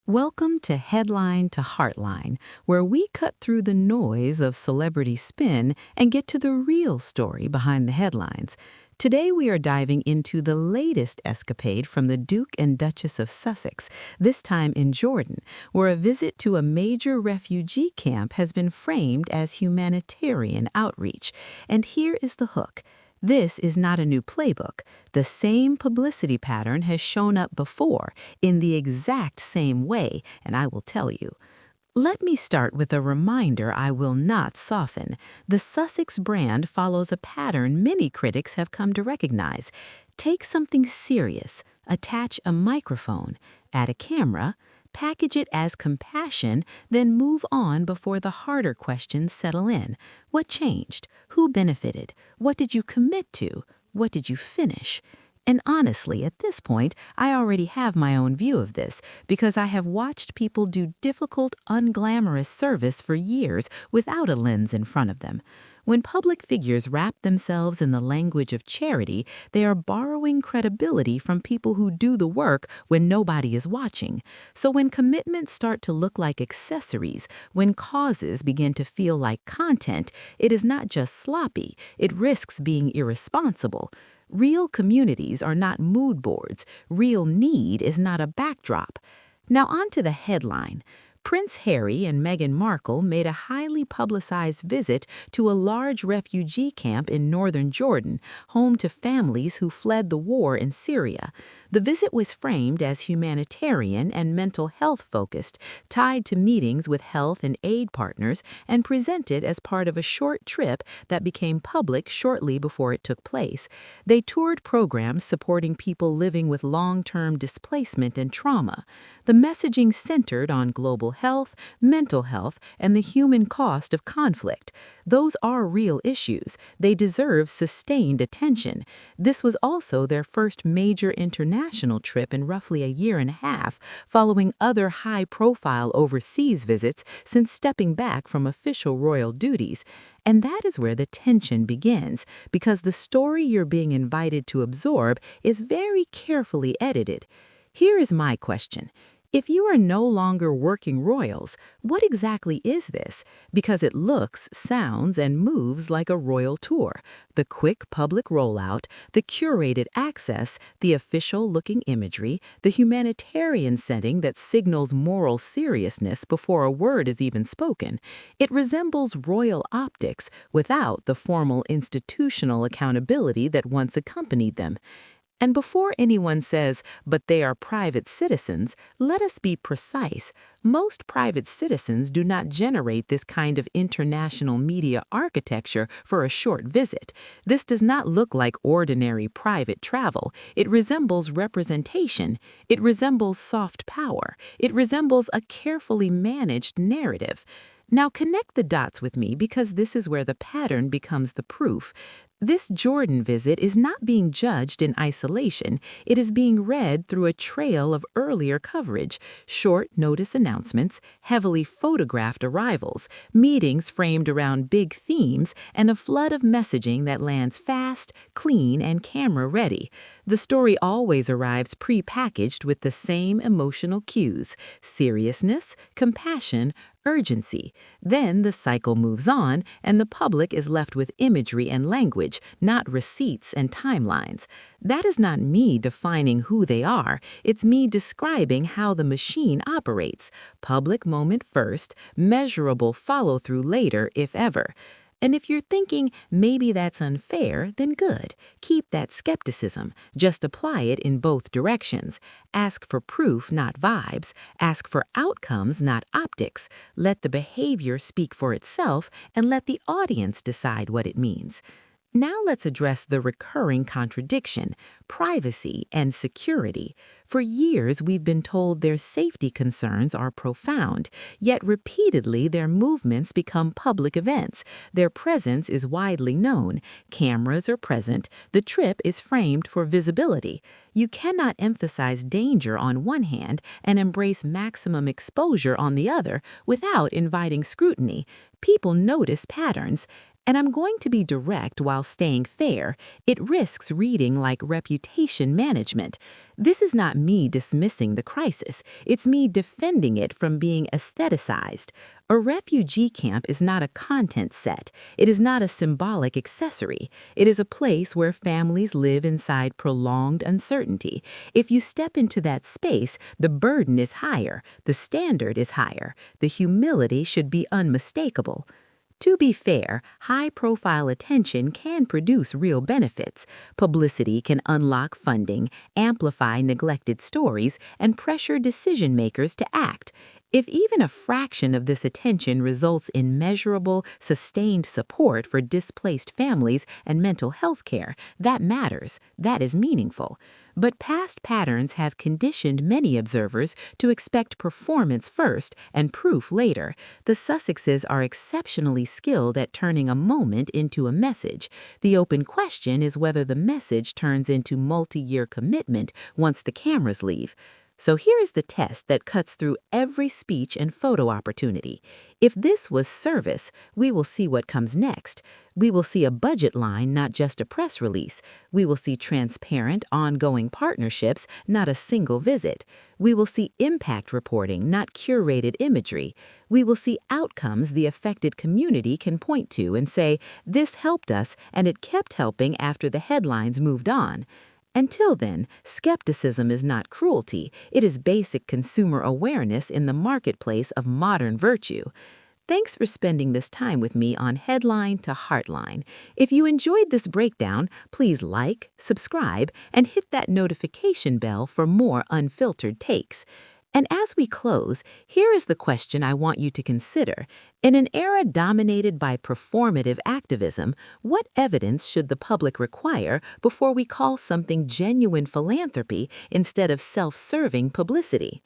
Welcome to Headline to Heartline, where we cut through the noise of celebrity spin and get to the real story behind the headlines. Today we are diving into the latest escapade from the Duke and Duchess of Sussex, this time in Jordan, where a visit to a major refugee camp has been framed as humanitarian outreach. And here is the hook. This is not a new playbook. The same publicity pattern has shown up before in the exact same way, and I will tell you. Let me start with a reminder I will not soften. The Sussex brand follows a pattern many critics have come to recognize. Take something serious, attach a microphone, add a camera, package it as compassion, then move on before the harder questions settle in. What changed? Who benefited? What did you commit to? What did you finish? And honestly, at this point, I already have my own view of this because I have watched people do difficult, unglamorous service for years without a lens in front of them. When public figures wrap themselves in the language of charity, they are borrowing credibility from people who do the work when nobody is watching. So when commitments start to look like accessories, when causes begin to feel like content, it is not just sloppy, it risks being irresponsible. Real communities are not mood boards. Real need is not a backdrop. Now on to the headline. Prince Harry and Meghan Markle made a highly publicized visit to a large refugee camp in northern Jordan, home to families who fled the war in Syria. The visit was framed as humanitarian and mental health focused, tied to meetings with health and aid partners, and presented as part of a short trip that became public shortly before it took place. They toured programs supporting people living with long-term displacement and trauma. The messaging centered on global health, mental health, and the human cost of conflict. Those are real issues. They deserve sustained attention. This was also their first major international trip in roughly a year and a half, following other high-profile overseas visits since stepping back from official royal duties. And that is where the tension begins, because the story you're being invited to absorb is very carefully edited. Here is my question. If you are no longer working royals, what exactly is this? Because it looks, sounds, and moves like a royal tour. The quick public rollout, the curated access, the official-looking imagery, the humanitarian setting that signals moral seriousness before a word is even spoken. It resembles royal optics without the formal institutional accountability that once accompanied them. And before anyone says, but they are private citizens, let us be precise. Most private citizens do not generate this kind of international media architecture for a short visit. This does not look like ordinary private travel. It resembles representation. It resembles soft power. It resembles a carefully managed narrative. Now connect the dots with me because this is where the pattern becomes the proof. This Jordan visit is not being judged in isolation. It is being read through a trail of earlier coverage, short notice announcements, heavily photographed arrivals, meetings framed around big themes, and a flood of messaging that lands fast, clean, and camera-ready. The story always arrives pre-packaged with the same emotional cues: seriousness, compassion, urgency. Then the cycle moves on, and the public is left with imagery and language, not receipts and timelines. That is not me defining who they are. It's me describing how the machine operates. Public moment first, measurable follow-through later, if ever. And if you're thinking maybe that's unfair, then good. Keep that skepticism. Just apply it in both directions. Ask for proof, not vibes. Ask for outcomes, not optics. Let the behavior speak for itself and let the audience decide what it means. Now let's address the recurring contradiction: privacy and security. For years, we've been told their safety concerns are profound, yet repeatedly their movements become public events. Their presence is widely known. Cameras are present. The trip is framed for visibility. You cannot emphasize danger on one hand and embrace maximum exposure on the other without inviting scrutiny. People notice patterns. And I'm going to be direct while staying fair. It risks reading like reputation management. This is not me dismissing the crisis. It's me defending it from being aestheticized. A refugee camp is not a content set. It is not a symbolic accessory. It is a place where families live inside prolonged uncertainty. If you step into that space, the burden is higher, the standard is higher, the humility should be unmistakable. To be fair, high-profile attention can produce real benefits. Publicity can unlock funding, amplify neglected stories, and pressure decision-makers to act. If even a fraction of this attention results in measurable, sustained support for displaced families and mental health care, that matters. That is meaningful. But past patterns have conditioned many observers to expect performance first and proof later. The Sussexes are exceptionally skilled at turning a moment into a message. The open question is whether the message turns into multi-year commitment once the cameras leave. So here is the test that cuts through every speech and photo opportunity. If this was service, we will see what comes next. We will see a budget line, not just a press release. We will see transparent, ongoing partnerships, not a single visit. We will see impact reporting, not curated imagery. We will see outcomes the affected community can point to and say, this helped us and it kept helping after the headlines moved on. Until then, skepticism is not cruelty. It is basic consumer awareness in the marketplace of modern virtue. Thanks for spending this time with me on Headline to Heartline. If you enjoyed this breakdown, please like, subscribe, and hit that notification bell for more unfiltered takes. And as we close, here is the question I want you to consider. In an era dominated by performative activism, what evidence should the public require before we call something genuine philanthropy instead of self-serving publicity?